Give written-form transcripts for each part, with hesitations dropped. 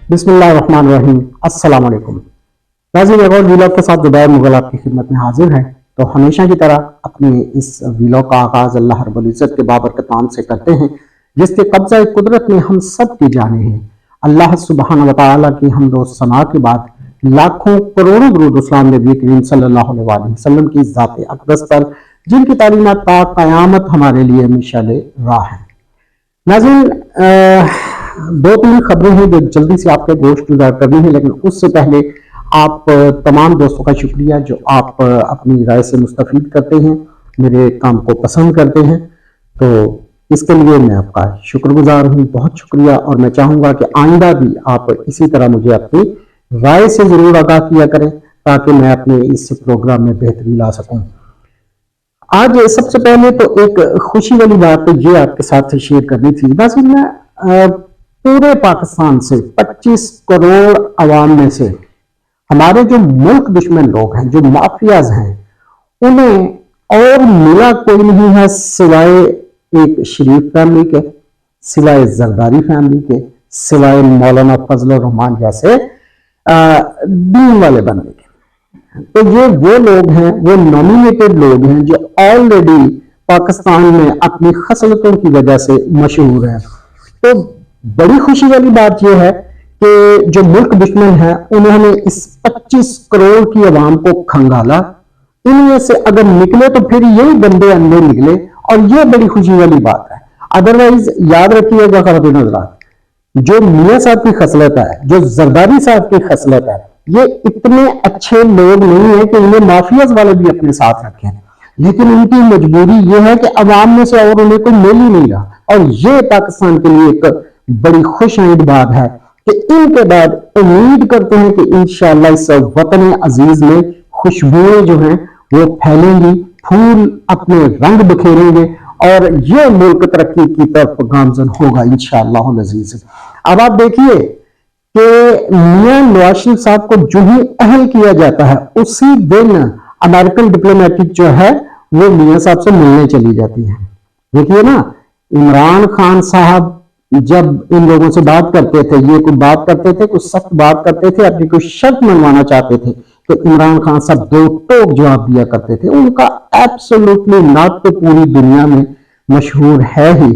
बिस्मिल्लाहिर्रहमानिर्रहीम। अस्सलाम वालेकुम। नाज़रीन, एक और वीलॉग के साथ दोबारा मुग़ल आपकी खिदमत में हाजिर है। तो हमेशा की तरह अपने इस वीलॉग का आगाज़ अल्लाह रब्बुल इज़्ज़त के बाबरकत नाम से करते हैं, जिसके कब्ज़ा कुदरत में हम सब की जाने हैं। अल्लाह सुब्हानहू व तआला की हम्द व सना के बाद लाखों करोड़ों दुरूद इस्लाम नबी करीम सल्लल्लाहु अलैहि वसल्लम की ज़ात अक़दस पर, जिनकी तालीमात ता क़यामत हमारे लिए मिशाले राह है। नाज़रीन, दो तीन खबरें हैं जो जल्दी से आपके गोश्त गुजार करनी है, लेकिन उससे पहले आप तमाम दोस्तों का शुक्रिया जो आप अपनी राय से मुस्तफ़ीद करते हैं, मेरे काम को पसंद करते हैं। तो इसके लिए मैं आपका शुक्रगुजार हूँ, बहुत शुक्रिया। और मैं चाहूँगा कि आइंदा भी आप इसी तरह मुझे अपनी राय से ज़रूर आगाह किया करें, ताकि मैं अपने इस प्रोग्राम में बेहतरी ला सकूँ। आज सबसे पहले तो एक खुशी वाली बात तो ये आपके साथ शेयर करनी थी। बस मैं पूरे पाकिस्तान से 25 करोड़ आवाम में से हमारे जो मुल्क दुश्मन लोग हैं, जो माफियाज हैं, उन्हें और मिला कोई नहीं है सिवाय एक शरीफ फैमिली के, सिवाय जरदारी फैमिली के, सिवाय मौलाना फजल रहमान जैसे दीन वाले बंदे के। तो ये वो लोग हैं, वो नॉमिनेटेड लोग हैं जो ऑलरेडी पाकिस्तान में अपनी खसलतों की वजह से मशहूर हैं। तो बड़ी खुशी वाली बात यह है कि जो मुल्क दुश्मन है, उन्होंने इस 25 करोड़ की आवाम को खंगाला। इनमें से अगर निकले तो फिर यही बंदे अंदर निकले, और यह बड़ी खुशी वाली बात है। अदरवाइज याद रखिएगा ख़वातीन हज़रात, जो मियां साहब की खसलत है, जो जरदारी साहब की खसलत है, ये इतने अच्छे लोग नहीं है कि इन्हें माफियाज वाले भी अपने साथ रखें, लेकिन उनकी मजबूरी यह है कि अवाम में से और उन्हें कोई मिल ही नहीं रहा। और ये पाकिस्तान के लिए एक बड़ी खुशनुमा बात है कि इनके बाद उम्मीद करते हैं कि इंशाअल्लाह इस वतन अजीज में खुशबुएं जो हैं वो फैलेंगी, फूल अपने रंग बिखेरेंगे और ये मुल्क तरक्की की तरफ गामजन होगा इंशाअल्लाह अजीज। अब आप देखिए कि मियां नवाज शरीफ साहब को जो ही अहल किया जाता है, उसी दिन अमेरिकन डिप्लोमेटिक जो है वो मियां साहब से मिलने चली जाती है। देखिए ना, इमरान खान साहब जब इन लोगों से बात करते थे, ये कुछ बात करते थे, कुछ सख्त बात करते थे, अपनी कोई शर्त मनवाना चाहते थे, तो इमरान खान साहब दो टोक जवाब दिया करते थे। उनका एब्सोल्युटली नॉट तो पूरी दुनिया में मशहूर है ही,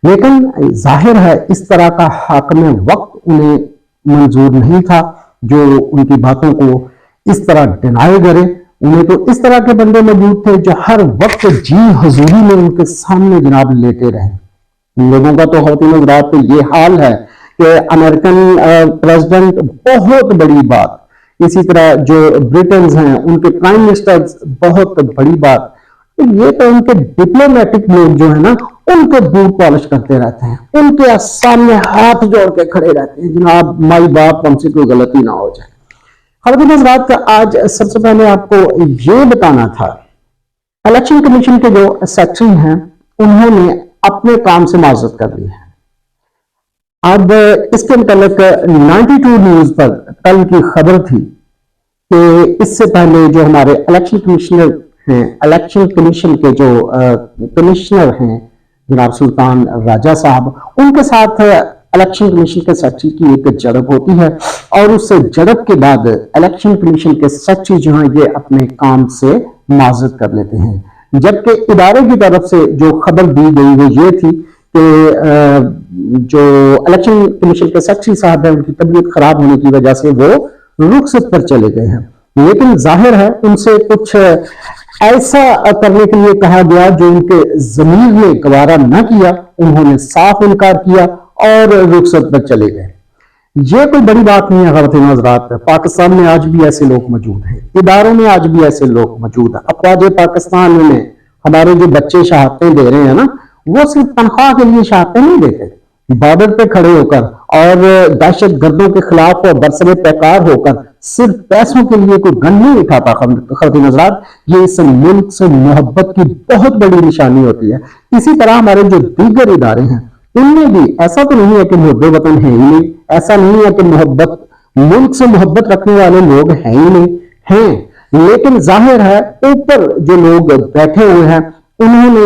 लेकिन जाहिर है इस तरह का हाकिम वक्त उन्हें मंजूर नहीं था जो उनकी बातों को इस तरह डिनाई करे। उन्हें तो इस तरह के बंदे मौजूद थे जो हर वक्त जी हजूरी में उनके सामने जनाब लेटे रहे। लोगों का तो ख़वातीन हज़रात तो ये हाल है कि अमेरिकन प्रेसिडेंट बहुत बड़ी बात, इसी तरह जो ब्रिटेन हैं उनके प्राइम मिनिस्टर बहुत बड़ी बात, तो ये तो उनके डिप्लोमेटिक लोग जो है ना, उनके बूट पॉलिश करते रहते हैं, उनके सामने हाथ जोड़ के खड़े रहते हैं, जनाब माई बाप हमसे कोई गलती ना हो जाए। ख़वातीन हज़रात का आज सबसे पहले आपको ये बताना था, इलेक्शन कमीशन के जो सेक्रेटरी हैं उन्होंने अपने काम से माजरत कर ली है। अब इसके मुतालिक 92 न्यूज पर कल की खबर थी कि इससे पहले जो हमारे इलेक्शन कमिश्नर हैं, इलेक्शन कमीशन के जो कमिश्नर हैं जनाब सुल्तान राजा साहब, उनके साथ इलेक्शन कमीशन के सेक्रेटरी की एक झड़प होती है, और उस झड़प के बाद इलेक्शन कमीशन के सेक्रेटरी जो हैं ये अपने काम से माजरत कर लेते हैं। जबकि इदारे की तरफ से जो खबर दी गई वो ये थी कि जो इलेक्शन कमीशन के सेक्रेटरी साहब हैं उनकी तबीयत खराब होने की वजह से वो रुखसत पर चले गए हैं, लेकिन जाहिर है उनसे कुछ ऐसा करने के लिए कहा गया जो उनके ज़मीर ने गवारा न किया। उन्होंने साफ इनकार किया और रुखसत पर चले गए। ये कोई बड़ी बात नहीं है ख़वातीन हज़रात, पाकिस्तान में आज भी ऐसे लोग मौजूद हैं, इदारों में आज भी ऐसे लोग मौजूद हैं। अफ़वाज पाकिस्तान में हमारे जो बच्चे शहादतें दे रहे हैं ना, वो सिर्फ तनख्वाह के लिए शहादतें नहीं देते, बॉर्डर पे खड़े होकर और दहशत गर्दों के खिलाफ और बरसरे पैकार होकर सिर्फ पैसों के लिए कोई गन नहीं उठाता। ख़वातीन हज़रात, ये इस मुल्क से मोहब्बत की बहुत बड़ी निशानी होती है। इसी तरह हमारे जो दीगर इदारे हैं उनमें भी ऐसा तो नहीं है कि मुहब्बे वतन है ही नहीं, ऐसा नहीं है कि मोहब्बत मुल्क से मोहब्बत रखने वाले लोग हैं ही नहीं, हैं, लेकिन जाहिर है ऊपर जो लोग बैठे हुए हैं उन्होंने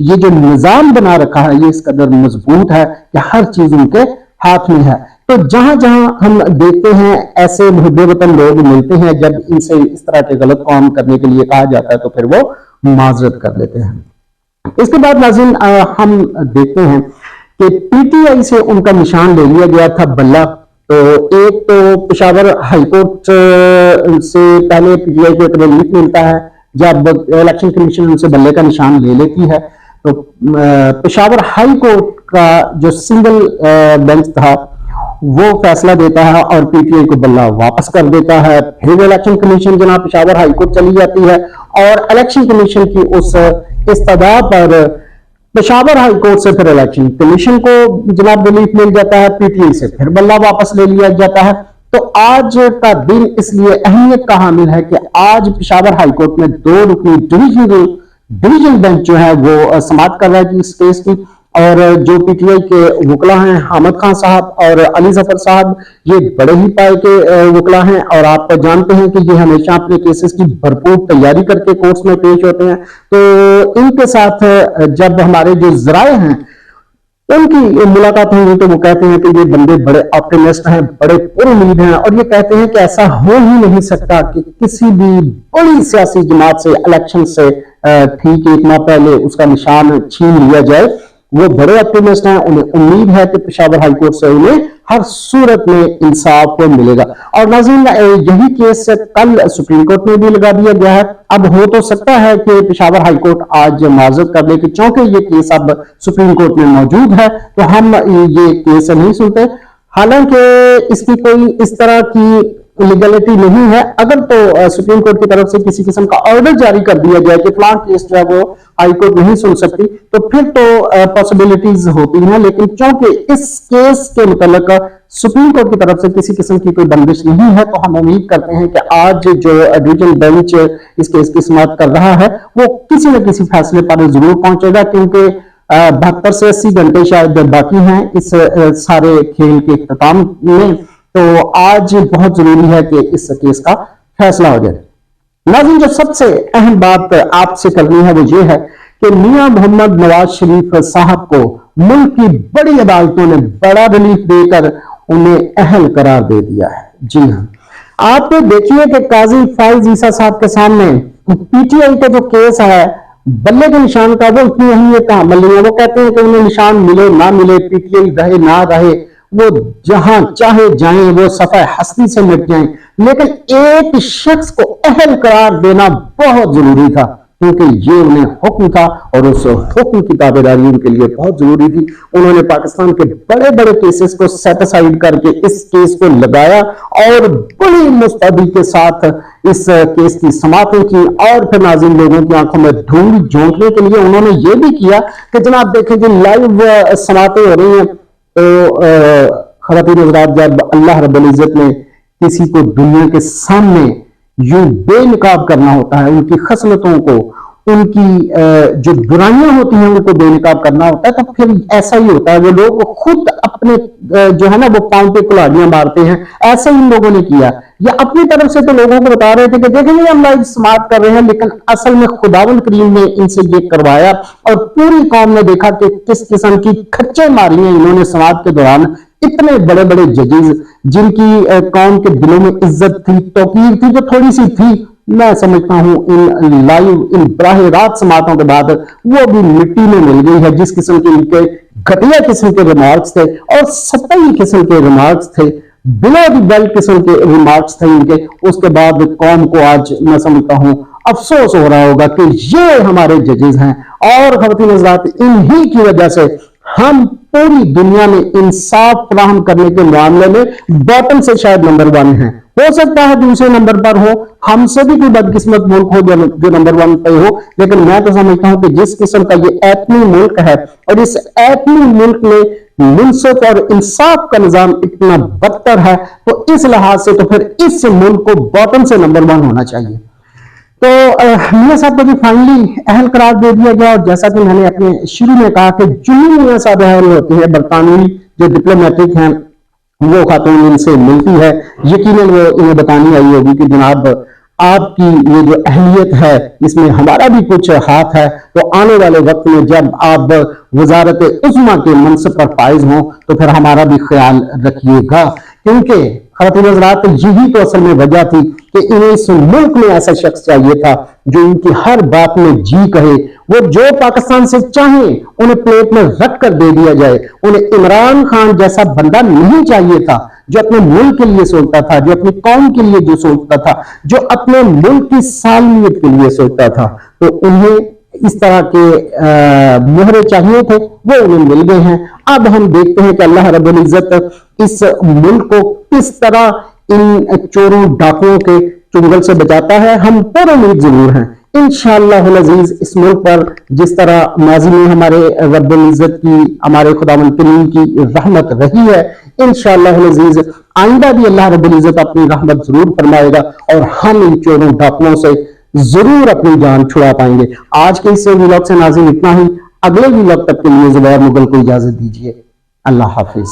ये जो निजाम बना रखा है ये इस कदर मजबूत है कि हर चीज उनके ہاتھ میں ہے. تو جہاں جہاں ہم دیکھتے ہیں ایسے محب وطن لوگ ملتے ہیں، جب ان سے اس طرح کے غلط کام کرنے کے لیے کہا جاتا ہے تو پھر وہ معذرت کر لیتے ہیں. اس کے بعد ناظرین ہم دیکھتے ہیں کہ پی ٹی آئی سے ان کا نشان لے لیا گیا تھا بلہ. تو ایک تو پشاور ہائی کورٹ سے پہلے پی ٹی آئی کو ایک ریلیف ملتا ہے جب الیکشن کمیشن ان سے بلے کا نشان لے لیتی ہے. تو پشاور ہائی کورٹ کا جو سنگل بینچ تھا وہ فیصلہ دیتا ہے اور پی ٹی آئی کو بلہ واپس کر دیتا ہے. پھر الیکشن کمیشن جناب پشاور ہائی کورٹ چلی جاتی ہے اور الیکشن کمیشن کی اس استدعا پر پشاور ہائی کورٹ سے پھر الیکشن کمیشن کو جناب ریلیف مل جاتا ہے، پی ٹی آئی سے پھر بلہ واپس لے لیا جاتا ہے. تو آج کا دن اس لیے اہمیت کا حامل ہے کہ آج پشاور ہائی کورٹ میں 2 رکنی ڈویژن بینچ جو ہے وہ سماعت کر رہا ہے اس کیس کی. اور جو پی ٹی آئی کے وکلا ہیں حامد خان صاحب اور علی ظفر صاحب، یہ بڑے ہی پائے کے وکلا ہیں اور آپ جانتے ہیں کہ یہ ہمیشہ اپنے کیسز کی بھرپور تیاری کر کے کورٹس میں پیش ہوتے ہیں. تو ان کے ساتھ جب ہمارے جو ذرائع ہیں ان کی ملاقات ہوئی تو وہ کہتے ہیں کہ یہ بندے بڑے آپٹیمسٹ ہیں، بڑے پر امید ہیں، اور یہ کہتے ہیں کہ ایسا ہو ہی نہیں سکتا کہ کسی بھی بڑی سیاسی جماعت سے الیکشن سے ٹھیک 1 ماہ پہلے اس کا نشان چھین لیا جائے. وہ بڑے آپٹیمسٹ ہیں، انہیں امید ہے کہ پشاور ہائی کورٹ سے انہیں ہر صورت میں انصاف ملے گا. اور ناظرین یہی کیس کل سپریم کورٹ میں بھی لگا دیا گیا ہے. اب ہو تو سکتا ہے کہ پشاور ہائی کورٹ آج معذرت کر لے کہ چونکہ یہ کیس اب سپریم کورٹ میں موجود ہے تو ہم یہ کیس نہیں سنتے، حالانکہ اس کی کوئی اس طرح کی لیگلٹی نہیں ہے. اگر تو سپریم کورٹ کی طرف سے کسی قسم کا آرڈر جاری کر دیا جائے کہ فلاں کیس جو ہے وہ ہائی کورٹ نہیں سن سکتی تو پھر تو پاسبلٹیز ہوتی ہیں، لیکن چونکہ اس کیس کے متعلق سپریم کورٹ کی طرف سے کسی قسم کی کوئی بندش نہیں ہے تو ہم امید کرتے ہیں کہ آج جو ڈویژن بینچ اس کیس کی سماعت کر رہا ہے وہ کسی نہ کسی فیصلے پر ضرور پہنچے گا، کیونکہ 72 سے 80 گھنٹے شاید باقی ہیں اس سارے کھیل کے اختتام میں. تو آج بہت ضروری ہے کہ اس کیس کا فیصلہ ہو جائے. ناظرین جو سب سے اہم بات آپ سے کرنی ہے وہ یہ ہے کہ میاں محمد نواز شریف صاحب کو ملک کی بڑی عدالتوں نے بڑا ریلیف دے کر انہیں اہل قرار دے دیا ہے. جی ہاں، آپ دیکھیے کہ قاضی فائز عیسیٰ صاحب کے سامنے پی ٹی آئی کا جو کیس ہے بلے کے نشان کا وہ اتنی اہمیت کا عمل نہیں ہے. وہ کہتے ہیں کہ انہیں نشان ملے نہ ملے، پی ٹی آئی رہے نہ رہے، وہ جہاں چاہے جائیں، وہ صفحہ ہستی سے مٹ جائیں، لیکن ایک شخص کو اہل قرار دینا بہت ضروری تھا کیونکہ یہ انہیں حکم تھا اور اس حکم کی تابعداری ان کے لیے بہت ضروری تھی. انہوں نے پاکستان کے بڑے بڑے کیسز کو سیٹ اسائیڈ کر کے اس کیس کو لگایا اور بڑی مستعدی کے ساتھ اس کیس کی سماعتیں کی. اور پھر ناظرین لوگوں کی آنکھوں میں دھول جھونکنے کے لیے انہوں نے یہ بھی کیا کہ جناب دیکھیں کہ لائیو سماعتیں ہو رہی ہیں تو خواتین حضرات جب اللہ رب العزت نے کسی کو دنیا کے سامنے یوں بے نقاب کرنا ہوتا ہے، ان کی خصلتوں کو، ان کی جو برائیاں ہوتی ہیں ان کو بے نقاب کرنا ہوتا ہے، تو پھر ایسا ہی ہوتا ہے. وہ لوگ خود اپنے جو ہے نا وہ پاؤں پہ کلاڑیاں مارتے ہیں. ایسا ہی ان لوگوں نے کیا، یا اپنی طرف سے تو لوگوں کو بتا رہے تھے کہ دیکھیں ہم لائیو سماعت کر رہے ہیں، لیکن اصل میں خداوند کریم نے ان سے یہ کروایا اور پوری قوم نے دیکھا کہ کس قسم کی کھچے ماری ہیں انہوں نے سماعت کے دوران. اتنے بڑے بڑے ججز جن کی قوم کے دلوں میں عزت تھی، توقیر تھی، جو تھوڑی سی تھی، میں سمجھتا ہوں ان براہ راست سماعتوں کے بعد وہ بھی مٹی میں مل گئی ہے. جس قسم کے ان کے گھٹیا قسم کے ریمارکس تھے اور سطحی قسم کے ریمارکس تھے، بلا دی بیلٹ قسم کے ریمارکس تھے ان کے، اس کے بعد قوم کو آج میں سمجھتا ہوں افسوس ہو رہا ہوگا کہ یہ ہمارے ججز ہیں. اور خواتین حضرات انہی کی وجہ سے ہم پوری دنیا میں انصاف فراہم کرنے کے معاملے میں باٹم سے شاید نمبر 1 ہیں. ہو سکتا ہے دوسرے نمبر پر ہو، ہم سے بھی کوئی بدقسمت ملک ہو جو نمبر 1 پہ ہو، لیکن میں تو سمجھتا ہوں کہ جس قسم کا یہ ایٹمی ملک ہے اور اس ایٹمی ملک میں منصف اور انصاف کا نظام اتنا بدتر ہے تو اس لحاظ سے تو پھر اس ملک کو باٹم سے نمبر 1 ہونا چاہیے. تو میاں صاحب کو بھی فائنلی اہل قرار دے دیا گیا. اور جیسا کہ میں نے اپنے شروع میں کہا کہ جو میاں صاحب اہل ہوتے ہیں، برطانوی جو ڈپلومیٹک ہیں وہ خاتون ان سے ملتی ہے، یقیناً وہ انہیں بتانی آئی ہوگی کہ جناب आपकी ये जो अहलियत है इसमें हमारा भी कुछ हाथ है। तो आने वाले वक्त में जब आप वजारत उस्मा के मनसब पर फाइज हों तो फिर हमारा भी ख्याल रखिएगा, क्योंकि ख़वातीन हज़रात यही तो असल में वजह थी कि इन्हें इस मुल्क में ऐसा शख्स चाहिए था जो इनकी हर बात में जी कहे। वो जो पाकिस्तान से चाहे उन्हें प्लेट में रख कर दे दिया जाए। उन्हें इमरान खान जैसा बंदा नहीं चाहिए था जो अपने मुल्क के लिए सोचता था, जो अपनी कौम के लिए जो सोचता था, जो अपने मुल्क की सालमियत के लिए सोचता था। तो उन्हें इस तरह के मोहरे चाहिए थे, वो उन्हें मिल गए हैं। अब हम देखते हैं कि अल्लाह रब्बुल इज्जत इस मुल्क को किस तरह इन चोरों डाकुओं के चुंगल से बचाता है। हम पर उम्मीद जरूर हैं इंशाअल्लाह अज़ीज इस मुल्क पर जिस तरह माजी में हमारे रब्बुल इज्जत की, हमारे खुदावंद करीम की रहमत रही है, इंशाअल्लाह अज़ीज आइंदा भी अल्लाह रब्बुल इज्जत अपनी रहमत जरूर फरमाएगा और हम इन चोरों डाकुओं से जरूर अपनी जान छुड़ा पाएंगे। आज के इस व्लॉग से नाज़रीन इतना ही। अगले व्लॉग तक के लिए ज़ुबैर मुगल को इजाजत दीजिए। अल्लाह हाफिज।